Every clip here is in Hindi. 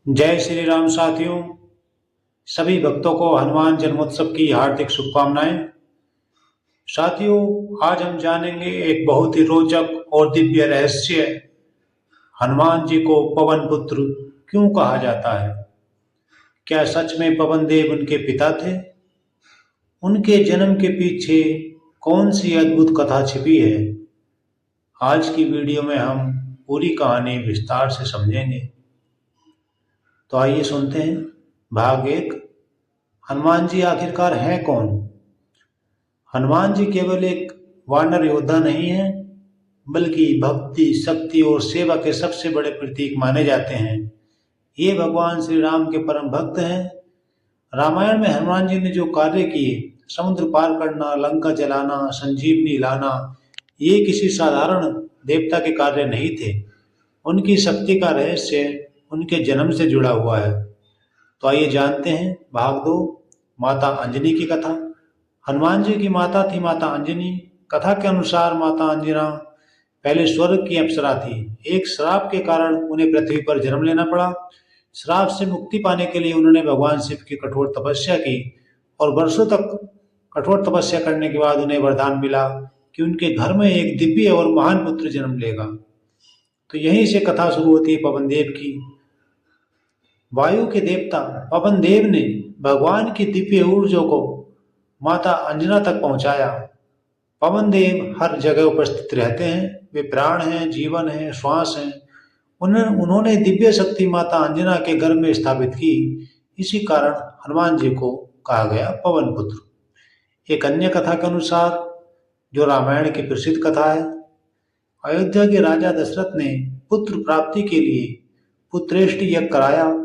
जय श्री राम साथियों। सभी भक्तों को हनुमान जन्मोत्सव की हार्दिक शुभकामनाएं। साथियों, आज हम जानेंगे एक बहुत ही रोचक और दिव्य रहस्य। हनुमान जी को पवन पुत्र क्यों कहा जाता है? क्या सच में पवन देव उनके पिता थे? उनके जन्म के पीछे कौन सी अद्भुत कथा छिपी है? आज की वीडियो में हम पूरी कहानी विस्तार से समझेंगे। तो आइए सुनते हैं। भाग एक। हनुमान जी आखिरकार हैं कौन? हनुमान जी केवल एक वानर योद्धा नहीं है, बल्कि भक्ति, शक्ति और सेवा के सबसे बड़े प्रतीक माने जाते हैं। ये भगवान श्री राम के परम भक्त हैं। रामायण में हनुमान जी ने जो कार्य किए, समुद्र पार करना, लंका जलाना, संजीवनी लाना, ये किसी साधारण देवता के कार्य नहीं थे। उनकी शक्ति का रहस्य उनके जन्म से जुड़ा हुआ है। तो आइए जानते हैं। भाग दो। माता अंजनी की कथा। हनुमान जी की माता थी माता अंजनी। कथा के अनुसार माता अंजना पहले स्वर्ग की अप्सरा थी। एक श्राप के कारण उन्हें पृथ्वी पर जन्म लेना पड़ा। श्राप से मुक्ति पाने के लिए उन्होंने भगवान शिव की कठोर तपस्या की और वर्षों तक कठोर तपस्या करने के बाद उन्हें वरदान मिला कि उनके घर में एक दिव्य और महान पुत्र जन्म लेगा। तो यहीं से कथा शुरू होती है पवन देव की। वायु के देवता पवन देव ने भगवान की दिव्य ऊर्जा को माता अंजना तक पहुंचाया। पवन देव हर जगह उपस्थित रहते हैं। वे प्राण हैं, जीवन है, श्वास हैं। उन्होंने दिव्य शक्ति माता अंजना के गर्भ में स्थापित की। इसी कारण हनुमान जी को कहा गया पवन पुत्र। एक अन्य कथा के अनुसार, जो रामायण की प्रसिद्ध कथा है, अयोध्या के राजा दशरथ ने पुत्र प्राप्ति के लिए पुत्रेष्टि यज्ञ कराया।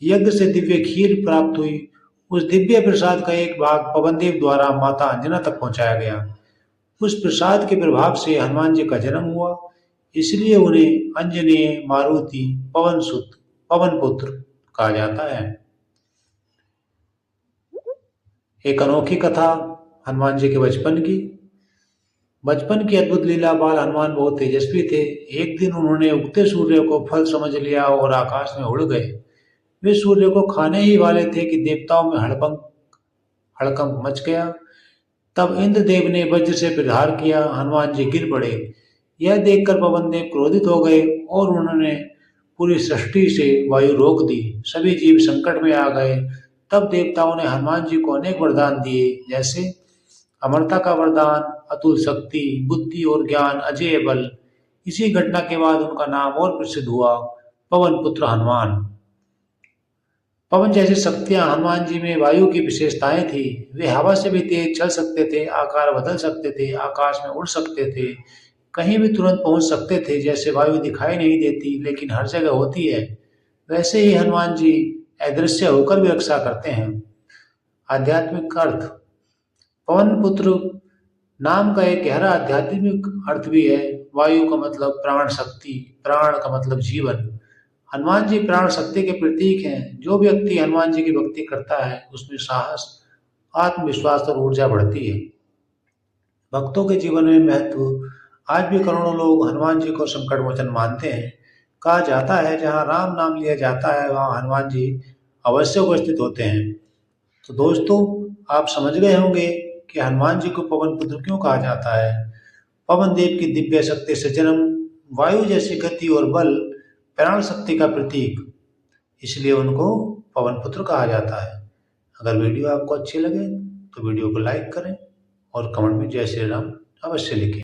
यज्ञ से दिव्य खीर प्राप्त हुई। उस दिव्य प्रसाद का एक भाग पवनदेव द्वारा माता अंजना तक पहुंचाया गया। उस प्रसाद के प्रभाव से हनुमान जी का जन्म हुआ। इसलिए उन्हें अंजनेय, मारुति, पवन सुत, पवन पुत्र कहा जाता है। एक अनोखी कथा हनुमान जी के बचपन की। बचपन की अद्भुत लीला। बाल हनुमान बहुत तेजस्वी थे। एक दिन उन्होंने उगते सूर्य को फल समझ लिया और आकाश में उड़ गए। वे सूर्य को खाने ही वाले थे कि देवताओं में हड़कंप मच गया। तब इंद्रदेव ने वज्र से प्रहार किया। हनुमान जी गिर पड़े। यह देखकर पवन देव क्रोधित हो गए और उन्होंने पूरी सृष्टि से वायु रोक दी। सभी जीव संकट में आ गए। तब देवताओं ने हनुमान जी को अनेक वरदान दिए, जैसे अमरता का वरदान, अतुल शक्ति, बुद्धि और ज्ञान, अजेय बल। इसी घटना के बाद उनका नाम और प्रसिद्ध हुआ, पवन पुत्र हनुमान। पवन जैसी शक्तियां हनुमान जी में वायु की विशेषताएं थी। वे हवा से भी तेज चल सकते थे, आकार बदल सकते थे, आकाश में उड़ सकते थे, कहीं भी तुरंत पहुंच सकते थे। जैसे वायु दिखाई नहीं देती लेकिन हर जगह होती है, वैसे ही हनुमान जी अदृश्य होकर भी रक्षा करते हैं। आध्यात्मिक अर्थ। पवन पुत्र नाम का एक गहरा आध्यात्मिक अर्थ भी है। वायु का मतलब प्राण शक्ति, प्राण का मतलब जीवन। हनुमान जी प्राण शक्ति के प्रतीक हैं। जो व्यक्ति हनुमान जी की भक्ति करता है, उसमें साहस, आत्मविश्वास और ऊर्जा बढ़ती है। भक्तों के जीवन में महत्व। आज भी करोड़ों लोग हनुमान जी को संकट मोचन मानते हैं। कहा जाता है, जहाँ राम नाम लिया जाता है, वहाँ हनुमान जी अवश्य उपस्थित होते हैं। तो दोस्तों, आप समझ गए होंगे कि हनुमान जी को पवन पुत्र क्यों कहा जाता है। पवन देव की दिव्य शक्ति से जन्म, वायु जैसी गति और बल, प्राण शक्ति का प्रतीक, इसलिए उनको पवन पुत्र कहा जाता है। अगर वीडियो आपको अच्छी लगे तो वीडियो को लाइक करें और कमेंट में जय श्री राम अवश्य लिखें।